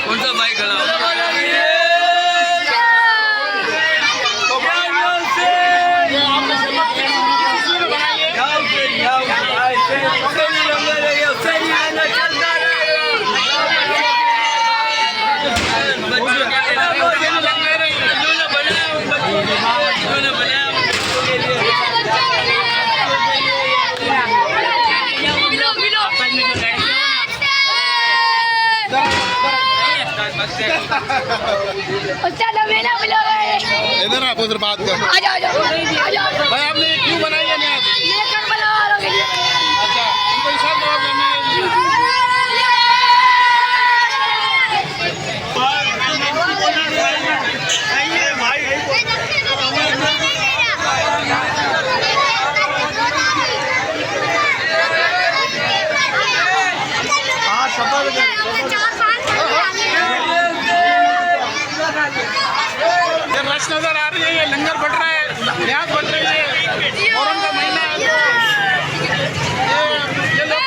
कौन सा भाई खड़ा हो? इधर आप उधर बात कर। भाई आपने ये क्यों बनाई है? अच्छा, इनको हिसाब जवाब करना रश नजर आ रही है। ये लंगर बढ़ रहा है, न्याज बढ़ रही है। मुहर्रम का महीना है तो ये लोग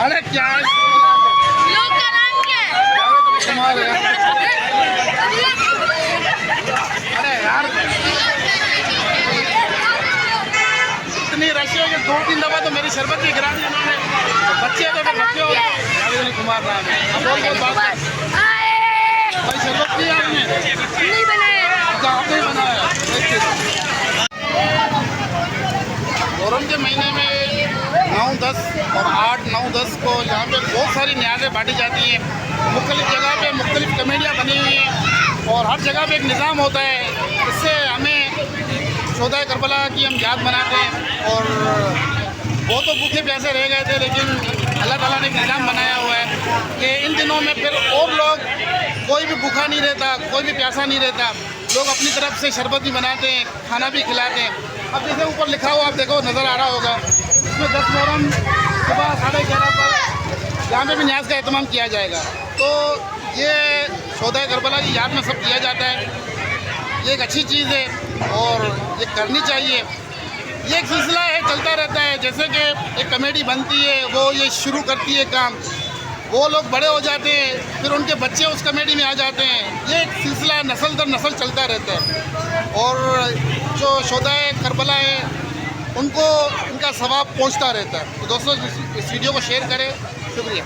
अरे क्या है लोग का नाम क्या है? अरे यार इतनी रश है कि 2-3 दफा तो मेरी शरबत भी गिरा दी उन्होंने। बच्चे तो फिर बच्चे होते हैं। कुमार नाम है। भाई शरबत भी आपने नहीं बनाया। अच्छा आपने बनाया। मुहर्रम के महीने में 9, 10 और 8, 9, 10 को यहाँ पे बहुत सारी न्याज़ें बांटी जाती हैं। मुख्तलिफ़ जगह पे मुख्तलिफ़ कमेटियाँ बनी हुई हैं और हर जगह पे एक निज़ाम होता है। इससे हमें शोदा करबला की हम याद मनाते हैं। और वो तो भूखे प्यासे रह गए थे, लेकिन अल्लाह ताला ने एक निज़ाम बनाया हुआ है कि इन दिनों में फिर और लोग, कोई भी भूखा नहीं रहता, कोई भी प्यासा नहीं रहता। लोग अपनी तरफ से शरबत भी बनाते हैं, खाना भी खिलाते हैं। अब जैसे ऊपर लिखा हुआ आप देखो, नज़र आ रहा होगा, इसमें 10 मुहर्रम सुबह 11:30 पर यहाँ पे भी न्याज का एहतमाम किया जाएगा। तो ये शोदा करबला की याद में सब किया जाता है। ये एक अच्छी चीज़ है और ये करनी चाहिए। ये एक सिलसिला है, चलता रहता है। जैसे कि एक कमेटी बनती है, वो ये शुरू करती है काम, वो लोग बड़े हो जाते हैं, फिर उनके बच्चे उस कमेटी में आ जाते हैं। ये एक सिलसिला नस्ल दर नस्ल चलता रहता है। और जो शोदाए करबला है उनको इनका सवाब पहुंचता रहता है। तो दोस्तों इस वीडियो को शेयर करें। शुक्रिया।